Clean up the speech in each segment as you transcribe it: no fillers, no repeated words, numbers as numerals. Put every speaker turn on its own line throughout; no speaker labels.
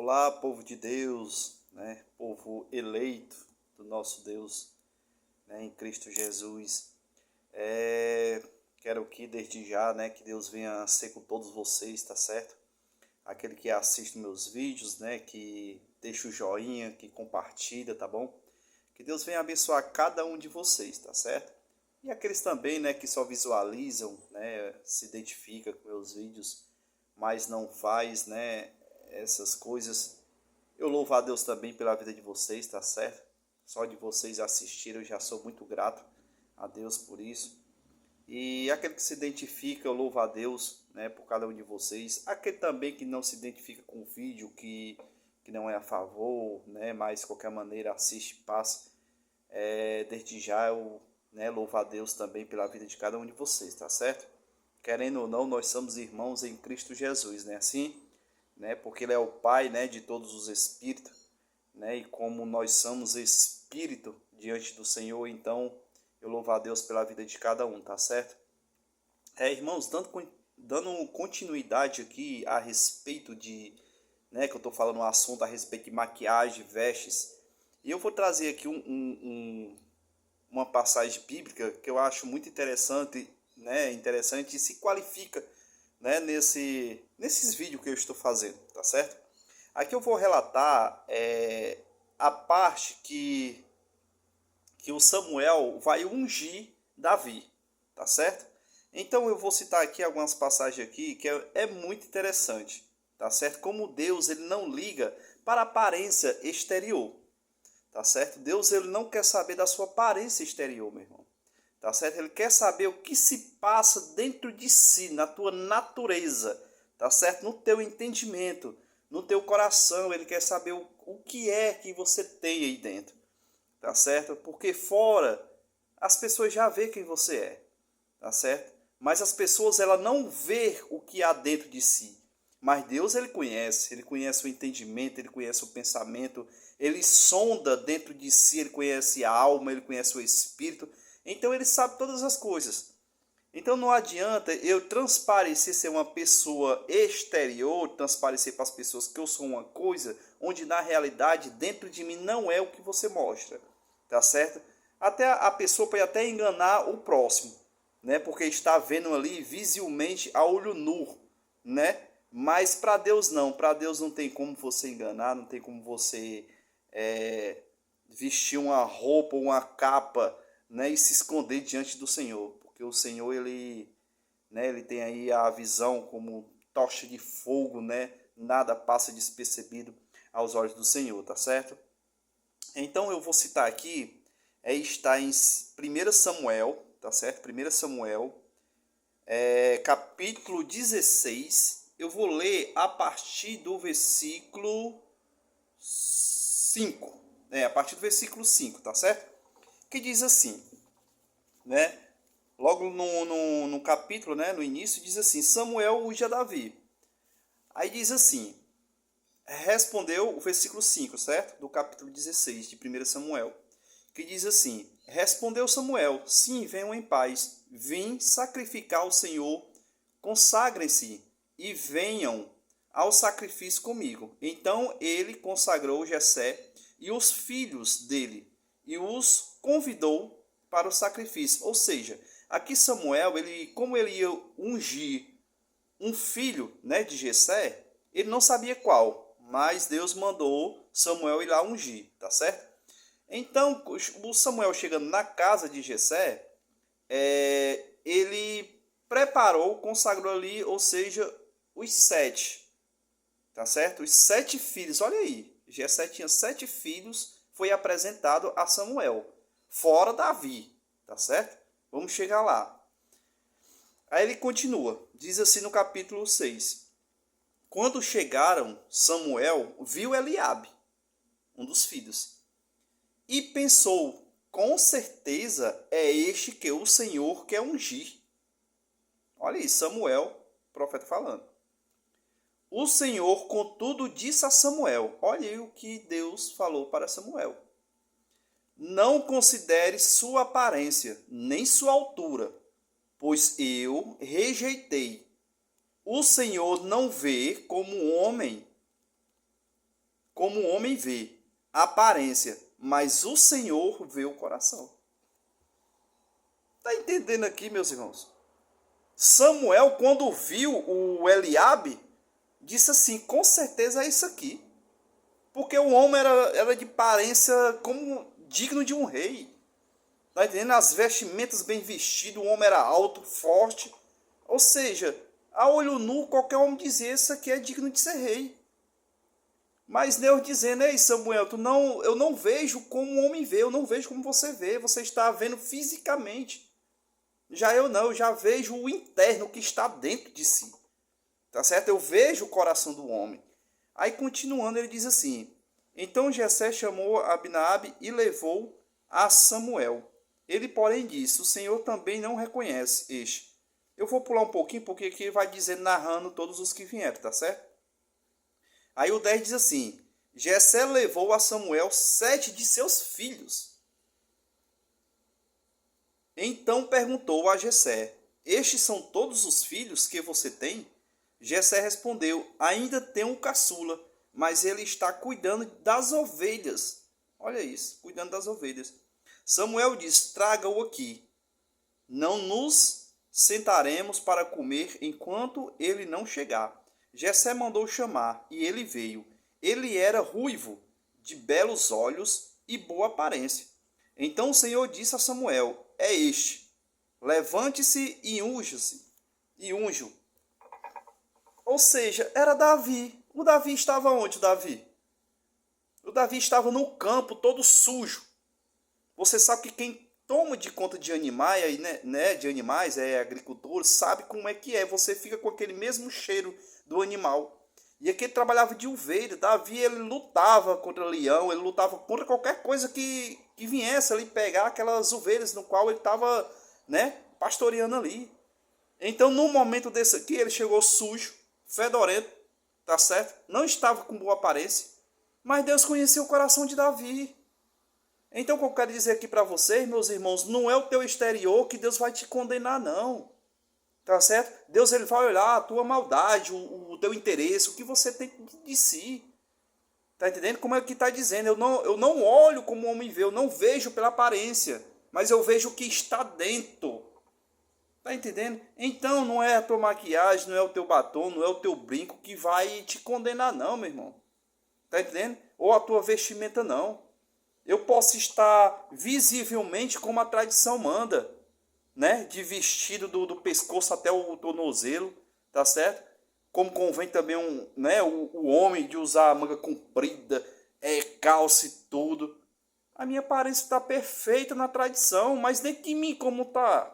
Olá, povo de Deus, né? Povo eleito do nosso Deus, né? Em Cristo Jesus. Quero que desde já, né, que Deus venha ser com todos vocês, tá certo? Aquele que assiste meus vídeos, né, que deixa o joinha, que compartilha, tá bom? Que Deus venha abençoar cada um de vocês, tá certo? E aqueles também, né, que só visualizam, né, se identifica com meus vídeos, mas não faz, né, essas coisas. Eu louvo a Deus também pela vida de vocês, tá certo? Só de vocês assistirem, eu já sou muito grato a Deus por isso. E aquele que se identifica, eu louvo a Deus, né, por cada um de vocês. Aquele também que não se identifica com o vídeo, que não é a favor, né, mas de qualquer maneira assiste, passa. Desde já eu, né, louvo a Deus também pela vida de cada um de vocês, tá certo? Querendo ou não, nós somos irmãos em Cristo Jesus, né? Assim, né? Porque Ele é o Pai, né, de todos os espíritos, né? E como nós somos espírito diante do Senhor, então eu louvo a Deus pela vida de cada um, tá certo? Irmãos, dando continuidade aqui a respeito de, né, que eu estou falando um assunto a respeito de maquiagem, vestes, e eu vou trazer aqui uma passagem bíblica que eu acho muito interessante, né, interessante e se qualifica, né, nesses vídeos que eu estou fazendo, tá certo? Aqui eu vou relatar a parte que o Samuel vai ungir Davi, tá certo? Então eu vou citar aqui algumas passagens aqui que é muito interessante, tá certo? Como Deus ele não liga para a aparência exterior, tá certo? Deus ele não quer saber da sua aparência exterior, meu irmão, tá certo? Ele quer saber o que se passa dentro de si, na tua natureza, tá certo? No teu entendimento, no teu coração, ele quer saber o que é que você tem aí dentro, tá certo? Porque fora as pessoas já vê quem você é, tá certo? Mas as pessoas ela não vê o que há dentro de si. Mas Deus ele conhece o entendimento, ele conhece o pensamento, ele sonda dentro de si, ele conhece a alma, ele conhece o espírito. Então ele sabe todas as coisas. Então não adianta eu transparecer ser uma pessoa exterior, transparecer para as pessoas que eu sou uma coisa, onde na realidade dentro de mim não é o que você mostra, tá certo? Até a pessoa pode até enganar o próximo, né? Porque está vendo ali visivelmente a olho nu, né? Mas para Deus não tem como você enganar, não tem como você vestir uma roupa, uma capa, né, e se esconder diante do Senhor, porque o Senhor ele, né, ele tem aí a visão como tocha de fogo, né? Nada passa despercebido aos olhos do Senhor, tá certo? Então eu vou citar aqui, está em 1 Samuel, tá certo? 1 Samuel, capítulo 16, eu vou ler a partir do versículo 5, a partir do versículo 5, tá certo? Que diz assim, né? Logo no capítulo, né, no início, diz assim, Samuel unge a Davi. Aí diz assim, respondeu o versículo 5, certo? Do capítulo 16 de 1 Samuel, que diz assim, respondeu Samuel, sim, venham em paz, vim sacrificar ao Senhor, consagrem-se e venham ao sacrifício comigo. Então ele consagrou Jessé e os filhos dele e os convidou para o sacrifício. Ou seja, aqui Samuel, como ele ia ungir um filho, né, de Jessé, ele não sabia qual, mas Deus mandou Samuel ir lá ungir, tá certo? Então, o Samuel chegando na casa de Jessé, ele preparou, consagrou ali, ou seja, os 7, tá certo? Os 7 filhos, olha aí, Jessé tinha 7 filhos, foi apresentado a Samuel, fora Davi, tá certo? Vamos chegar lá. Aí ele continua, diz assim no capítulo 6, quando chegaram, Samuel viu Eliabe, um dos filhos, e pensou, com certeza é este que o Senhor quer ungir. Olha aí, Samuel, profeta falando. O Senhor, contudo, disse a Samuel, olha aí o que Deus falou para Samuel. Não considere sua aparência, nem sua altura, pois eu rejeitei. O Senhor não vê como um homem. como o homem vê a aparência, mas o Senhor vê o coração. Está entendendo aqui, meus irmãos? Samuel, quando viu o Eliabe, disse assim, com certeza é isso aqui. Porque o homem era de aparência como digno de um rei. Está entendendo? As vestimentas bem vestido, o homem era alto, forte. Ou seja, a olho nu, qualquer homem dizia, isso aqui é digno de ser rei. Mas Deus dizendo, ei Samuel, eu não vejo como o homem vê, eu não vejo como você está vendo fisicamente. Já eu não, eu já vejo o interno que está dentro de si. Tá certo? Eu vejo o coração do homem. Aí continuando ele diz assim, então Jessé chamou Abinabe e levou a Samuel. Ele porém disse, o Senhor também não reconhece este. Eu vou pular um pouquinho porque aqui ele vai dizer narrando todos os que vieram, tá certo? Aí o 10 diz assim, Jessé levou a Samuel 7 de seus filhos. Então perguntou a Jessé, estes são todos os filhos que você tem? Jessé respondeu, ainda tenho um caçula, mas ele está cuidando das ovelhas. Olha isso, cuidando das ovelhas. Samuel disse, traga-o aqui. Não nos sentaremos para comer enquanto ele não chegar. Jessé mandou chamar, e ele veio. Ele era ruivo, de belos olhos e boa aparência. Então o Senhor disse a Samuel, é este. Levante-se e unja-o. Ou seja, era Davi. O Davi estava onde, Davi? O Davi estava no campo, todo sujo. Você sabe que quem toma de conta de animais, de animais, é agricultor, sabe como é que é. Você fica com aquele mesmo cheiro do animal. E aqui ele trabalhava de ovelha. Davi, ele lutava contra leão, ele lutava contra qualquer coisa que viesse ali pegar aquelas ovelhas no qual ele estava, pastoreando ali. Então, no momento desse aqui, ele chegou sujo, fedorento, tá certo? Não estava com boa aparência, mas Deus conhecia o coração de Davi. Então, o que eu quero dizer aqui para vocês, meus irmãos, não é o teu exterior que Deus vai te condenar, não. Tá certo? Deus ele vai olhar a tua maldade, o teu interesse, o que você tem de si. Tá entendendo? Como é que está dizendo? Eu não olho como o homem vê, eu não vejo pela aparência, mas eu vejo o que está dentro. Tá entendendo? Então não é a tua maquiagem, não é o teu batom, não é o teu brinco que vai te condenar, não, meu irmão. Tá entendendo? Ou a tua vestimenta, não. Eu posso estar visivelmente como a tradição manda, de vestido do pescoço até o tornozelo, tá certo? Como convém também o homem de usar a manga comprida, calça e tudo. A minha aparência está perfeita na tradição, mas dentro de mim como está?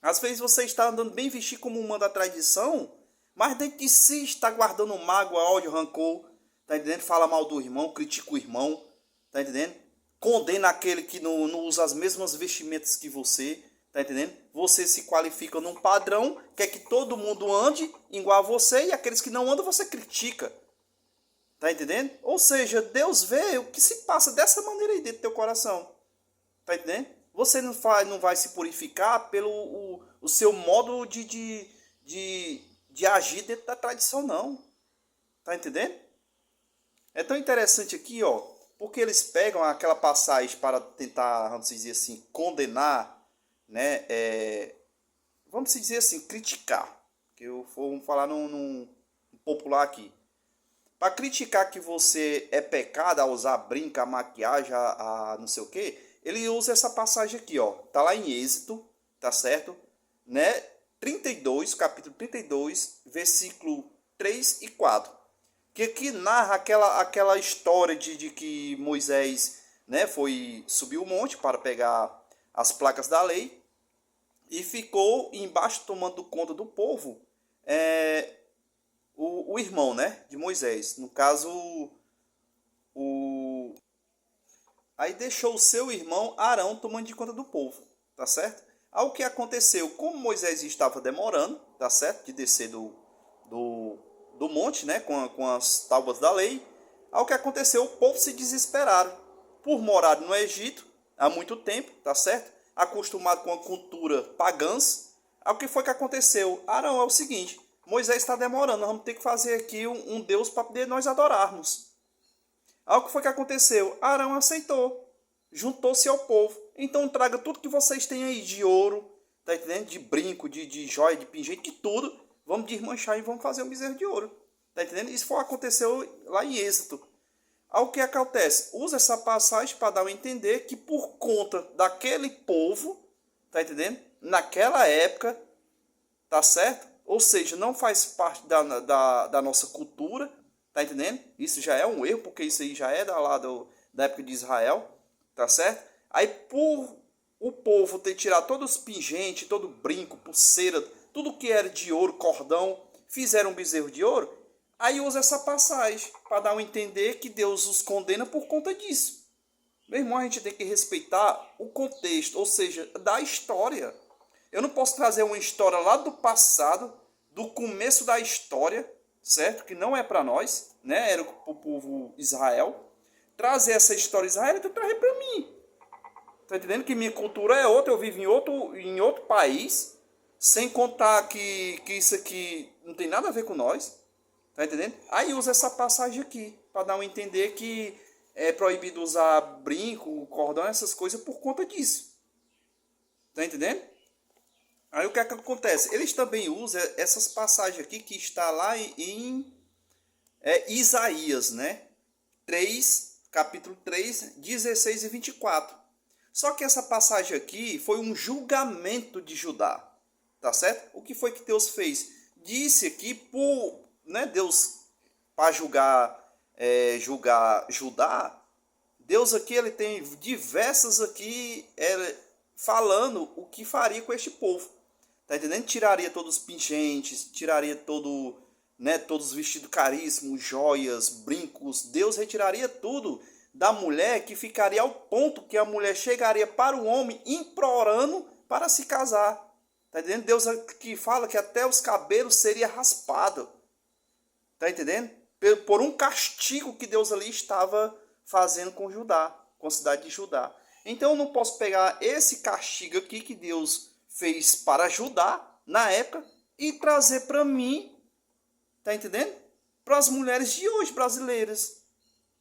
Às vezes você está andando bem vestido como manda a tradição, mas dentro de si está guardando mágoa, ódio, rancor, tá entendendo? Fala mal do irmão, critica o irmão, tá entendendo? Condena aquele que não usa as mesmas vestimentas que você, tá entendendo? Você se qualifica num padrão, quer que todo mundo ande igual a você, e aqueles que não andam você critica, tá entendendo? Ou seja, Deus vê o que se passa dessa maneira aí dentro do teu coração, tá entendendo? Você não vai se purificar pelo o seu modo de agir dentro da tradição, não, tá entendendo? É tão interessante aqui, ó, porque eles pegam aquela passagem para tentar, vamos dizer assim, condenar, vamos dizer assim, criticar, que vamos falar num popular aqui, para criticar que você é pecado a usar brinco, a maquiagem, a não sei o que, ele usa essa passagem aqui, ó, tá lá em Êxodo, tá certo? 32, capítulo 32, versículo 3 e 4. Que aqui narra aquela história de que Moisés, subiu o monte para pegar as placas da lei e ficou embaixo tomando conta do povo, o irmão, de Moisés, no caso, aí deixou o seu irmão Arão tomando de conta do povo, tá certo? Aí o que aconteceu? Como Moisés estava demorando, tá certo? De descer do monte, com as tábuas da lei. Aí o que aconteceu? O povo se desesperaram. Por morar no Egito há muito tempo, tá certo? Acostumado com a cultura pagãs. Aí o que foi que aconteceu? Arão, é o seguinte, Moisés está demorando, nós vamos ter que fazer aqui um Deus para poder nós adorarmos. Aí o que foi que aconteceu? Arão aceitou, juntou-se ao povo. Então traga tudo que vocês têm aí de ouro, tá entendendo? De brinco, de joia, de pingente, de tudo. Vamos desmanchar e vamos fazer um bezerro de ouro. Tá entendendo? Isso foi, aconteceu lá em Êxodo. Aí o que acontece? Usa essa passagem para dar a entender que por conta daquele povo, tá entendendo? Naquela época, tá certo? Ou seja, não faz parte da nossa cultura, tá entendendo? Isso já é um erro, porque isso aí já é da época de Israel, tá certo? Aí por o povo ter tirado todos os pingentes, todo brinco, pulseira, tudo que era de ouro, cordão, fizeram um bezerro de ouro, aí usa essa passagem para dar a entender que Deus os condena por conta disso. Meu irmão, a gente tem que respeitar o contexto, ou seja, da história. Eu não posso trazer uma história lá do passado, do começo da história, certo? Que não é para nós, né? Era para o povo Israel. Trazer essa história israelita e trazer para mim. Tá entendendo? Que minha cultura é outra, eu vivo em outro país, sem contar que isso aqui não tem nada a ver com nós. Tá entendendo? Aí usa essa passagem aqui, para dar um entender que é proibido usar brinco, cordão, essas coisas por conta disso. Tá entendendo? Aí o que é que acontece? Eles também usam essas passagens aqui que está lá em Isaías, né? 3, capítulo 3, 16 e 24. Só que essa passagem aqui foi um julgamento de Judá, tá certo? O que foi que Deus fez? Disse aqui, né, Deus, para julgar Judá, Deus aqui ele tem diversas aqui falando o que faria com este povo. Tá entendendo? Tiraria todos os pingentes, tiraria todos os vestidos caríssimos, joias, brincos. Deus retiraria tudo da mulher, que ficaria ao ponto que a mulher chegaria para o homem implorando para se casar. Tá entendendo? Deus aqui fala que até os cabelos seria raspado. Tá entendendo? Por um castigo que Deus ali estava fazendo com Judá, com a cidade de Judá. Então eu não posso pegar esse castigo aqui que Deus fez para Judá na época e trazer para mim, tá entendendo? Para as mulheres de hoje brasileiras,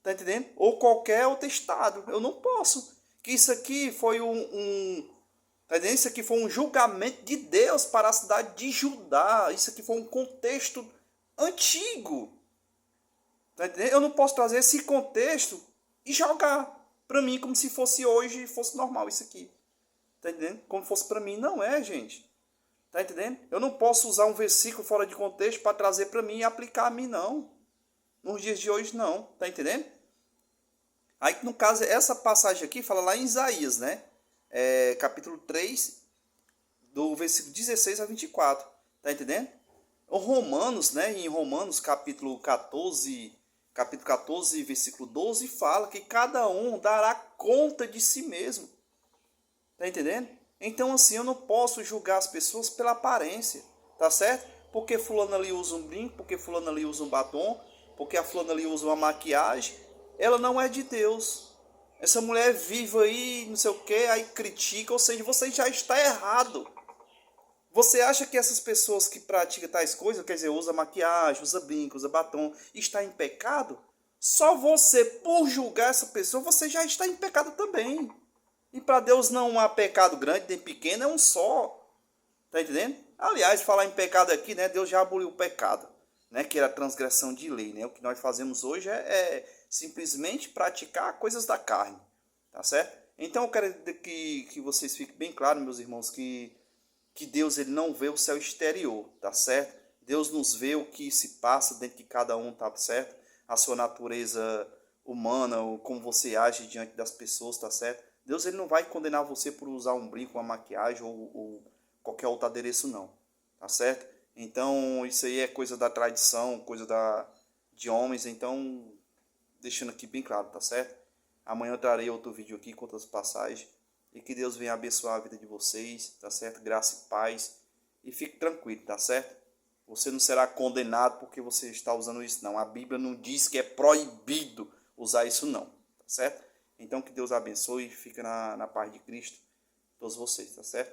tá entendendo? Ou qualquer outro estado. Eu não posso. Que isso aqui foi tá entendendo? Isso aqui foi um julgamento de Deus para a cidade de Judá. Isso aqui foi um contexto antigo. Tá entendendo? Eu não posso trazer esse contexto e jogar para mim como se fosse hoje, fosse normal isso aqui. Tá entendendo? Como fosse para mim. Não é, gente. Tá entendendo? Eu não posso usar um versículo fora de contexto para trazer para mim e aplicar a mim, não. Nos dias de hoje, não. Tá entendendo? Aí, no caso, essa passagem aqui fala lá em Isaías, né? Capítulo 3, do versículo 16 a 24. Tá entendendo? O Romanos, né? Em Romanos, capítulo 14, versículo 12, fala que cada um dará conta de si mesmo. Tá entendendo? Então, assim, eu não posso julgar as pessoas pela aparência, tá certo? Porque fulano ali usa um brinco, porque fulano ali usa um batom, porque a fulana ali usa uma maquiagem, ela não é de Deus. Essa mulher é viva aí, não sei o que, aí critica, ou seja, você já está errado. Você acha que essas pessoas que praticam tais coisas, quer dizer, usa maquiagem, usa brinco, usa batom, está em pecado? Só você, por julgar essa pessoa, você já está em pecado também. E para Deus não há pecado grande nem pequeno, é um só. Tá entendendo? Aliás, falar em pecado aqui, né? Deus já aboliu o pecado, né? Que era a transgressão de lei, né? O que nós fazemos hoje é simplesmente praticar coisas da carne, tá certo? Então eu quero que vocês fiquem bem claros, meus irmãos, que Deus ele não vê o céu exterior, tá certo? Deus nos vê o que se passa dentro de cada um, tá certo? A sua natureza humana, ou como você age diante das pessoas, tá certo? Deus ele não vai condenar você por usar um brinco, uma maquiagem ou qualquer outro adereço, não. Tá certo? Então, isso aí é coisa da tradição, coisa de homens. Então, deixando aqui bem claro, tá certo? Amanhã eu trarei outro vídeo aqui com outras passagens. E que Deus venha abençoar a vida de vocês, tá certo? Graça e paz. E fique tranquilo, tá certo? Você não será condenado porque você está usando isso, não. A Bíblia não diz que é proibido usar isso, não. Tá certo? Então, que Deus abençoe e fique na paz de Cristo, todos vocês, tá certo?